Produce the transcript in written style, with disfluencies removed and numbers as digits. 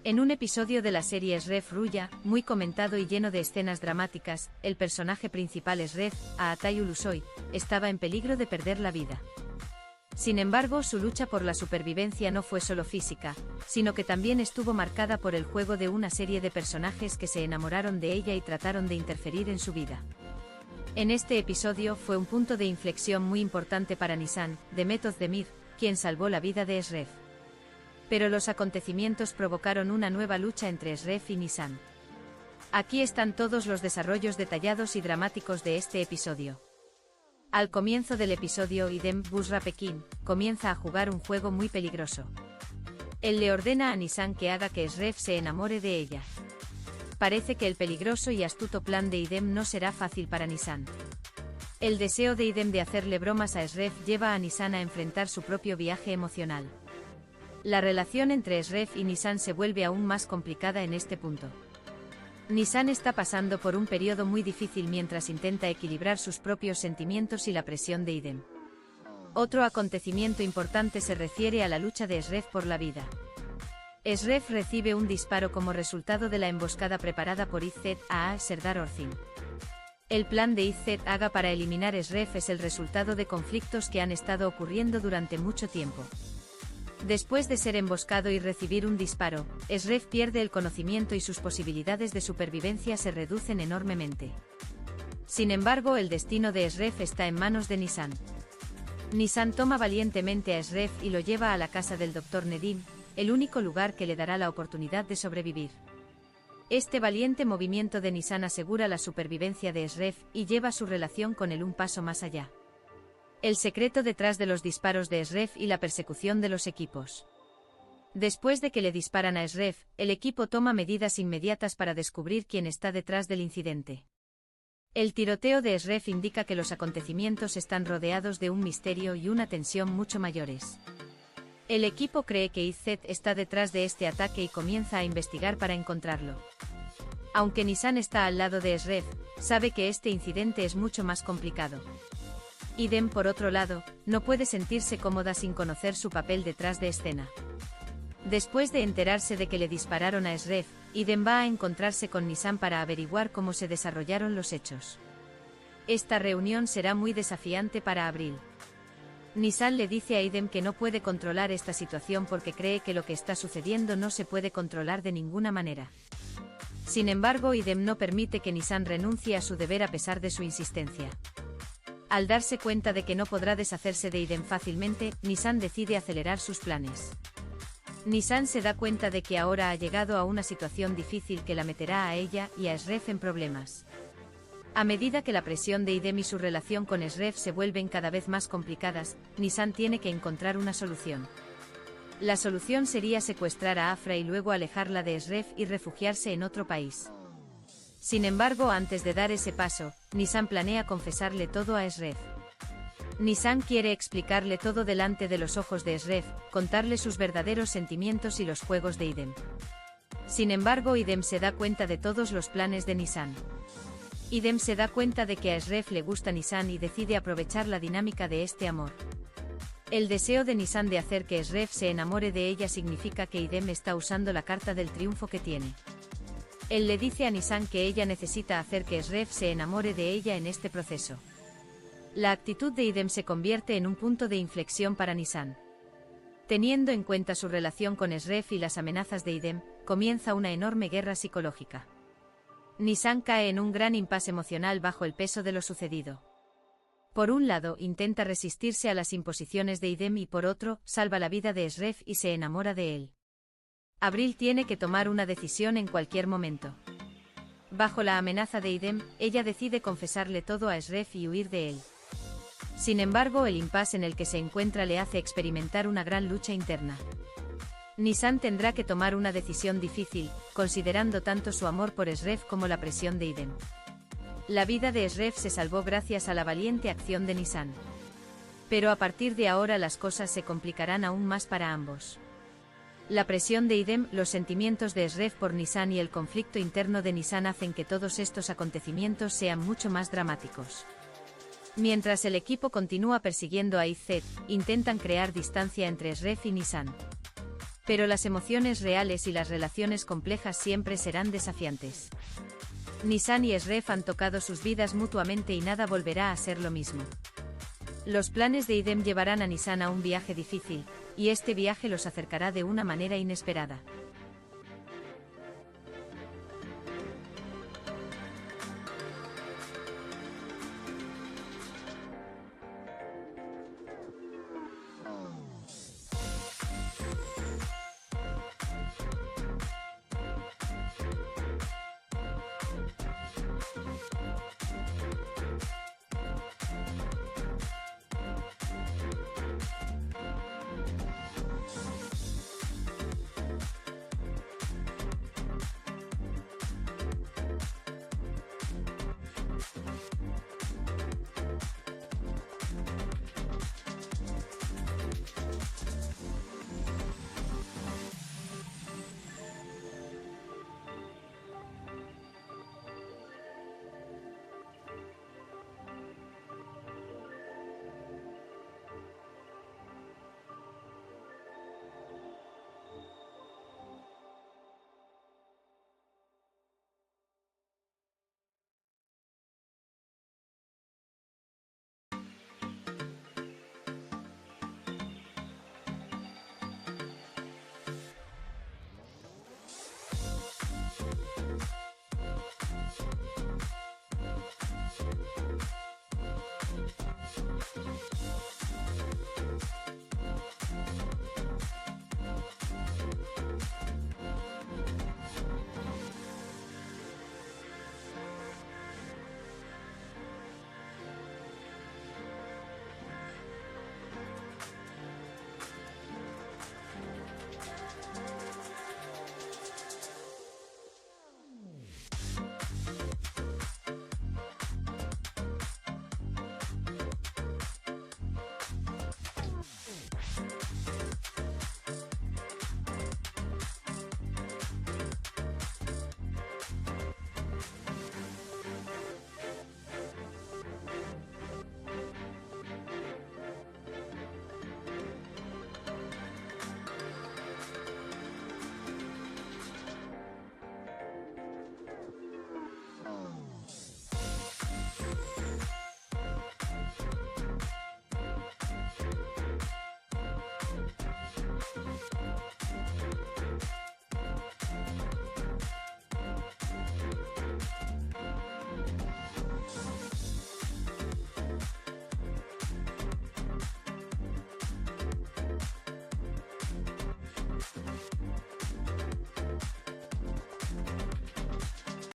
En un episodio de la serie Shref Ruya, muy comentado y lleno de escenas dramáticas, el personaje principal Shref, Aatayu Lusoi, estaba en peligro de perder la vida. Sin embargo, su lucha por la supervivencia no fue solo física, sino que también estuvo marcada por el juego de una serie de personajes que se enamoraron de ella y trataron de interferir en su vida. En este episodio fue un punto de inflexión muy importante para Nisan, de Method Demir, quien salvó la vida de Shref. Pero los acontecimientos provocaron una nueva lucha entre Shref y Nisan. Aquí están todos los desarrollos detallados y dramáticos de este episodio. Al comienzo del episodio, Idem, Busra Pekin, comienza a jugar un juego muy peligroso. Él le ordena a Nisan que haga que Shref se enamore de ella. Parece que el peligroso y astuto plan de Idem no será fácil para Nisan. El deseo de Idem de hacerle bromas a Shref lleva a Nisan a enfrentar su propio viaje emocional. La relación entre Shref y Nisan se vuelve aún más complicada en este punto. Nisan está pasando por un periodo muy difícil mientras intenta equilibrar sus propios sentimientos y la presión de Idem. Otro acontecimiento importante se refiere a la lucha de Shref por la vida. Shref recibe un disparo como resultado de la emboscada preparada por Izzet a Serdar Orcin. El plan de Izzet Aga para eliminar Shref es el resultado de conflictos que han estado ocurriendo durante mucho tiempo. Después de ser emboscado y recibir un disparo, Shref pierde el conocimiento y sus posibilidades de supervivencia se reducen enormemente. Sin embargo, el destino de Shref está en manos de Nisan. Nisan toma valientemente a Shref y lo lleva a la casa del Dr. Nedim, el único lugar que le dará la oportunidad de sobrevivir. Este valiente movimiento de Nisan asegura la supervivencia de Shref y lleva su relación con él un paso más allá. El secreto detrás de los disparos de Shref y la persecución de los equipos. Después de que le disparan a Shref, el equipo toma medidas inmediatas para descubrir quién está detrás del incidente. El tiroteo de Shref indica que los acontecimientos están rodeados de un misterio y una tensión mucho mayores. El equipo cree que Izzet está detrás de este ataque y comienza a investigar para encontrarlo. Aunque Nisan está al lado de Shref, sabe que este incidente es mucho más complicado. Idem, por otro lado, no puede sentirse cómoda sin conocer su papel detrás de escena. Después de enterarse de que le dispararon a Shref, Idem va a encontrarse con Nisan para averiguar cómo se desarrollaron los hechos. Esta reunión será muy desafiante para Abril. Nisan le dice a Idem que no puede controlar esta situación porque cree que lo que está sucediendo no se puede controlar de ninguna manera. Sin embargo, Idem no permite que Nisan renuncie a su deber a pesar de su insistencia. Al darse cuenta de que no podrá deshacerse de Idem fácilmente, Nisan decide acelerar sus planes. Nisan se da cuenta de que ahora ha llegado a una situación difícil que la meterá a ella y a Shref en problemas. A medida que la presión de Idem y su relación con Shref se vuelven cada vez más complicadas, Nisan tiene que encontrar una solución. La solución sería secuestrar a Afra y luego alejarla de Shref y refugiarse en otro país. Sin embargo, antes de dar ese paso, Nisan planea confesarle todo a Shref. Nisan quiere explicarle todo delante de los ojos de Shref, contarle sus verdaderos sentimientos y los juegos de Idem. Sin embargo, Idem se da cuenta de todos los planes de Nisan. Idem se da cuenta de que a Shref le gusta Nisan y decide aprovechar la dinámica de este amor. El deseo de Nisan de hacer que Shref se enamore de ella significa que Idem está usando la carta del triunfo que tiene. Él le dice a Nisan que ella necesita hacer que Shref se enamore de ella en este proceso. La actitud de Idem se convierte en un punto de inflexión para Nisan. Teniendo en cuenta su relación con Shref y las amenazas de Idem, comienza una enorme guerra psicológica. Nisan cae en un gran impasse emocional bajo el peso de lo sucedido. Por un lado, intenta resistirse a las imposiciones de Idem y por otro, salva la vida de Shref y se enamora de él. Abril tiene que tomar una decisión en cualquier momento. Bajo la amenaza de Idem, ella decide confesarle todo a Shref y huir de él. Sin embargo, el impasse en el que se encuentra le hace experimentar una gran lucha interna. Nisan tendrá que tomar una decisión difícil, considerando tanto su amor por Shref como la presión de Idem. La vida de Shref se salvó gracias a la valiente acción de Nisan. Pero a partir de ahora las cosas se complicarán aún más para ambos. La presión de Idem, los sentimientos de Shref por Nisan y el conflicto interno de Nisan hacen que todos estos acontecimientos sean mucho más dramáticos. Mientras el equipo continúa persiguiendo a Izzet, intentan crear distancia entre Shref y Nisan. Pero las emociones reales y las relaciones complejas siempre serán desafiantes. Nisan y Sref han tocado sus vidas mutuamente y nada volverá a ser lo mismo. Los planes de Idem llevarán a Nisan a un viaje difícil, y este viaje los acercará de una manera inesperada.